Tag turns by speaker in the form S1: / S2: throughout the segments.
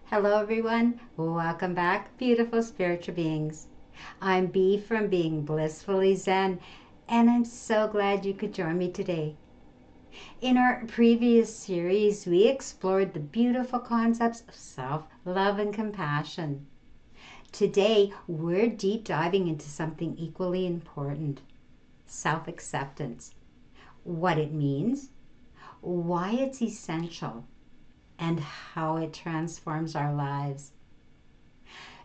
S1: Hello, everyone. Welcome back, beautiful spiritual beings. I'm Bee from Being Blissfully Zen, and I'm so glad you could join me today. In our previous series, we explored the beautiful concepts of self-love and compassion. Today, we're deep diving into something equally important: self-acceptance. What it means, why it's essential, and how it transforms our lives.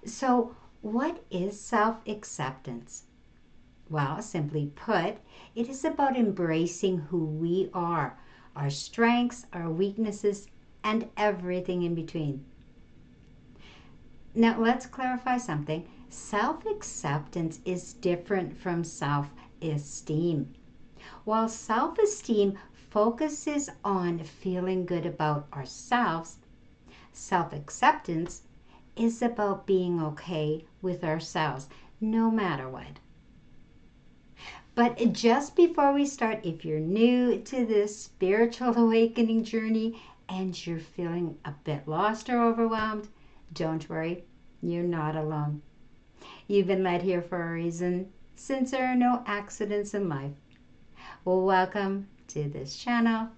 S1: So, what is self-acceptance? Well, simply put, it is about embracing who we are, our strengths, our weaknesses, and everything in between. Now, let's clarify something. Self-acceptance is different from self-esteem. While self-esteem focuses on feeling good about ourselves, self-acceptance is about being okay with ourselves, no matter what. But just before we start, if you're new to this spiritual awakening journey and you're feeling a bit lost or overwhelmed, don't worry, you're not alone. You've been led here for a reason, since there are no accidents in life. Well, welcome to this channel,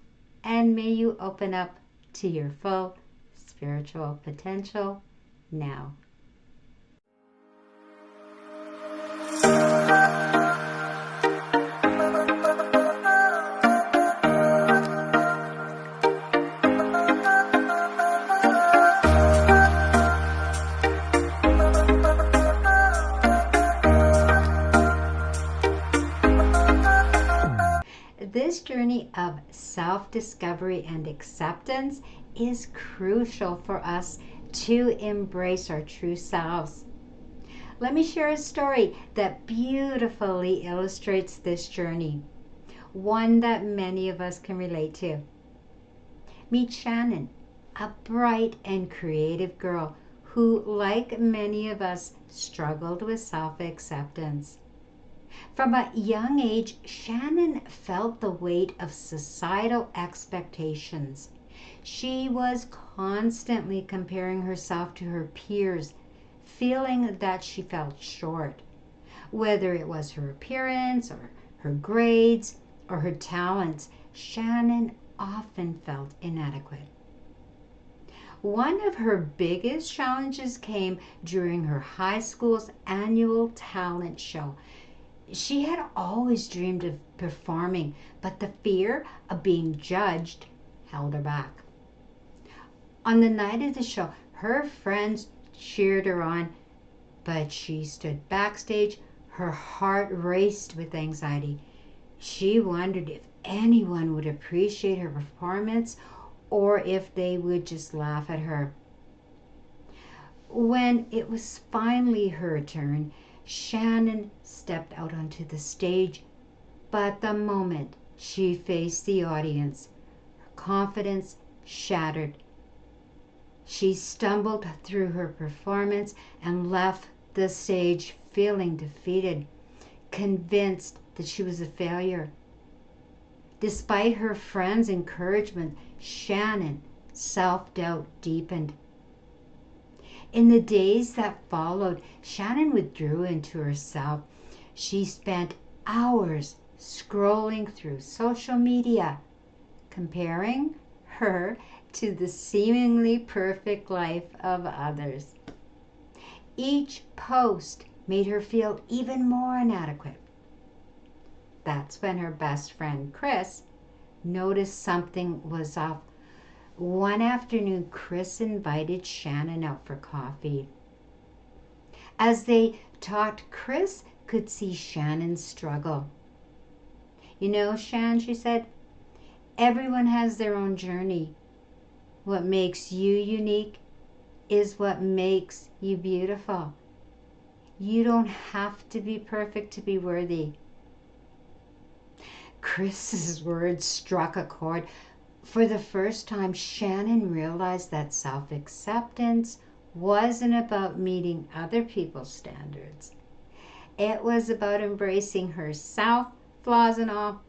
S1: and may you open up to your full spiritual potential now. This journey of self-discovery and acceptance is crucial for us to embrace our true selves. Let me share a story that beautifully illustrates this journey, one that many of us can relate to. Meet Shannon, a bright and creative girl who, like many of us, struggled with self-acceptance. From a young age, Shannon felt the weight of societal expectations. She was constantly comparing herself to her peers, feeling that she fell short. Whether it was her appearance, or her grades, or her talents, Shannon often felt inadequate. One of her biggest challenges came during her high school's annual talent show. She had always dreamed of performing, but the fear of being judged held her back. On the night of the show, her friends cheered her on, but she stood backstage, her heart raced with anxiety. She wondered if anyone would appreciate her performance or if they would just laugh at her. When it was finally her turn, Shannon stepped out onto the stage, but the moment she faced the audience, her confidence shattered. She stumbled through her performance and left the stage feeling defeated, convinced that she was a failure. Despite her friends' encouragement, Shannon's self-doubt deepened. In the days that followed, Shannon withdrew into herself. She spent hours scrolling through social media, comparing her to the seemingly perfect life of others. Each post made her feel even more inadequate. That's when her best friend, Chris, noticed something was off. One afternoon, Chris invited Shannon out for coffee. As they talked, Chris could see Shannon's struggle. "You know, Shan," she said, "everyone has their own journey. What makes you unique is what makes you beautiful. You don't have to be perfect to be worthy." Chris's words struck a chord. For the first time, Shannon realized that self-acceptance wasn't about meeting other people's standards. It was about embracing herself, flaws and all.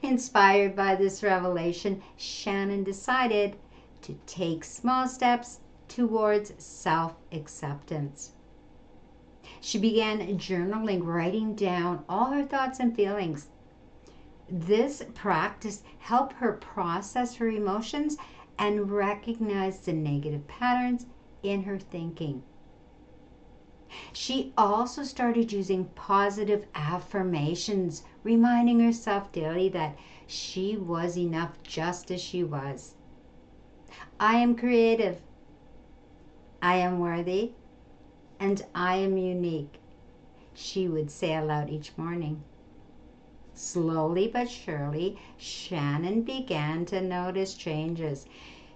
S1: Inspired by this revelation, Shannon decided to take small steps towards self-acceptance. She began journaling, writing down all her thoughts and feelings. This practice helped her process her emotions and recognize the negative patterns in her thinking. She also started using positive affirmations, reminding herself daily that she was enough just as she was. I am creative, I am worthy, and I am unique, she would say aloud each morning. Slowly but surely, Shannon began to notice changes.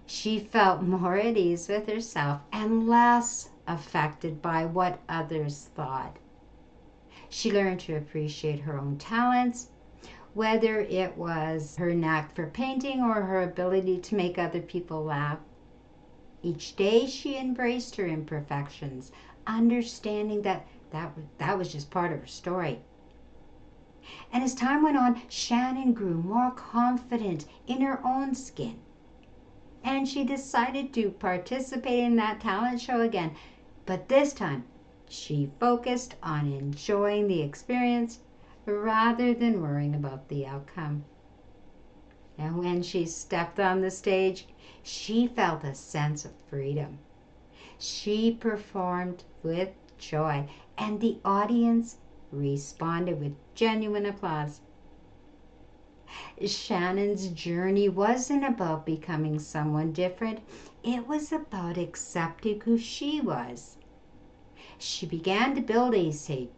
S1: She felt more at ease with herself and less affected by what others thought. She learned to appreciate her own talents, whether it was her knack for painting or her ability to make other people laugh. Each day she embraced her imperfections, understanding that was just part of her story. And as time went on, Shannon grew more confident in her own skin. And she decided to participate in that talent show again. But this time, she focused on enjoying the experience rather than worrying about the outcome. And when she stepped on the stage, she felt a sense of freedom. She performed with joy, and the audience responded with genuine applause. Shannon's journey wasn't about becoming someone different. It was about accepting who she was. She began to build a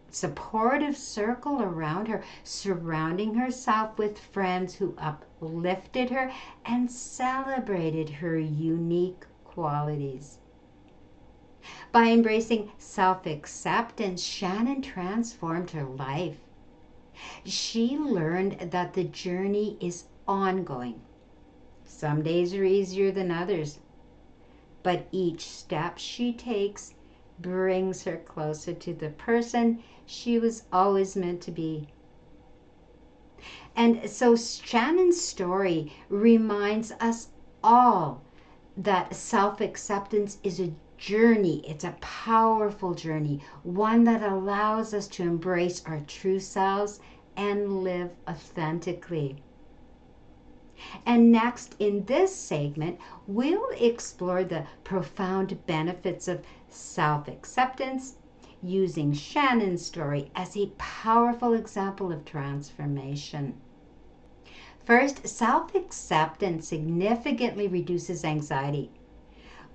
S1: supportive circle around her, surrounding herself with friends who uplifted her and celebrated her unique qualities. By embracing self-acceptance, Shannon transformed her life. She learned that the journey is ongoing. Some days are easier than others, but each step she takes brings her closer to the person she was always meant to be. And so Shannon's story reminds us all that self-acceptance is a journey. It's a powerful journey, one that allows us to embrace our true selves and live authentically. And next in this segment, we'll explore the profound benefits of self-acceptance using Shannon's story as a powerful example of transformation. First, self-acceptance significantly reduces anxiety.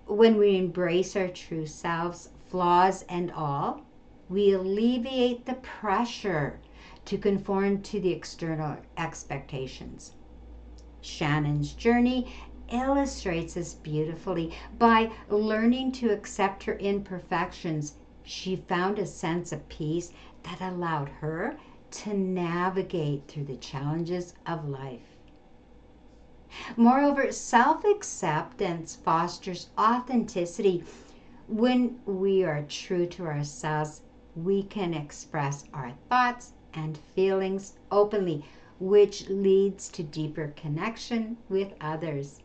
S1: When we embrace our true selves, flaws and all, we alleviate the pressure to conform to the external expectations. Shannon's journey illustrates this beautifully. By learning to accept her imperfections, she found a sense of peace that allowed her to navigate through the challenges of life. Moreover, self-acceptance fosters authenticity. When we are true to ourselves, we can express our thoughts and feelings openly, which leads to deeper connection with others.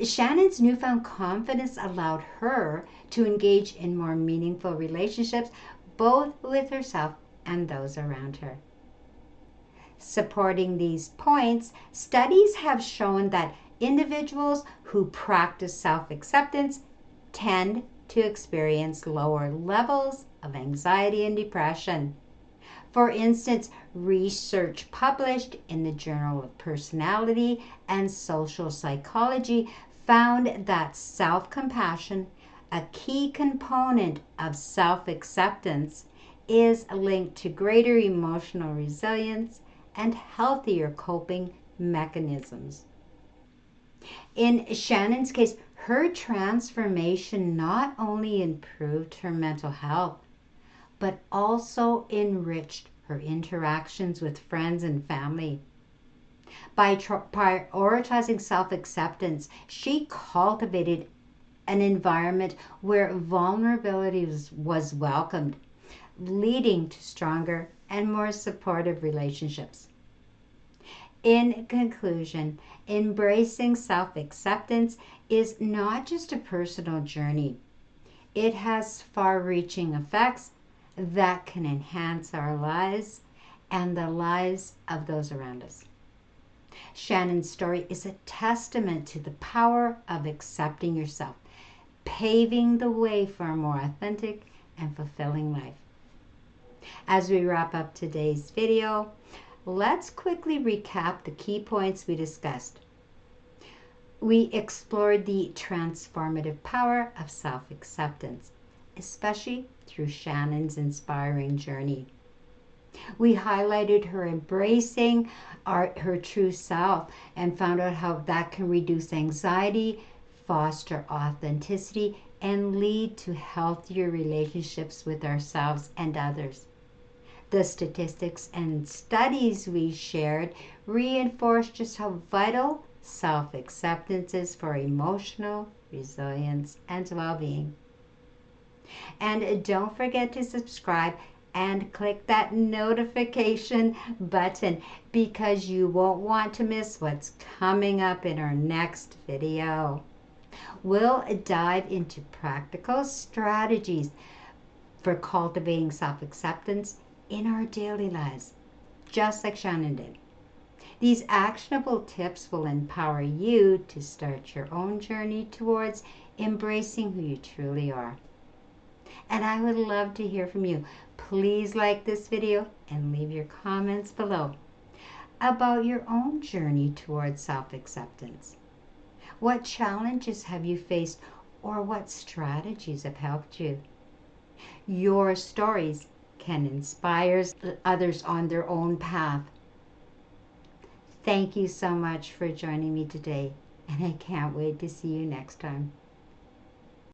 S1: Shannon's newfound confidence allowed her to engage in more meaningful relationships, both with herself and those around her. Supporting these points, studies have shown that individuals who practice self-acceptance tend to experience lower levels of anxiety and depression. For instance, research published in the Journal of Personality and Social Psychology found that self-compassion, a key component of self-acceptance, is linked to greater emotional resilience and healthier coping mechanisms. In Shannon's case, her transformation not only improved her mental health, but also enriched her interactions with friends and family. By prioritizing self-acceptance, she cultivated an environment where vulnerability was welcomed, leading to stronger and more supportive relationships. In conclusion, embracing self-acceptance is not just a personal journey. It has far-reaching effects that can enhance our lives and the lives of those around us. Shannon's story is a testament to the power of accepting yourself, paving the way for a more authentic and fulfilling life. As we wrap up today's video, let's quickly recap the key points we discussed. We explored the transformative power of self-acceptance, especially through Shannon's inspiring journey. We highlighted her embracing her true self and found out how that can reduce anxiety, foster authenticity, and lead to healthier relationships with ourselves and others. The statistics and studies we shared reinforce just how vital self-acceptance is for emotional resilience and well-being. And don't forget to subscribe and click that notification button because you won't want to miss what's coming up in our next video. We'll dive into practical strategies for cultivating self-acceptance in our daily lives, just like Shannon did. These actionable tips will empower you to start your own journey towards embracing who you truly are. And I would love to hear from you. Please like this video and leave your comments below about your own journey towards self-acceptance. What challenges have you faced, or what strategies have helped you? Your stories can inspire others on their own path. Thank you so much for joining me today, and I can't wait to see you next time.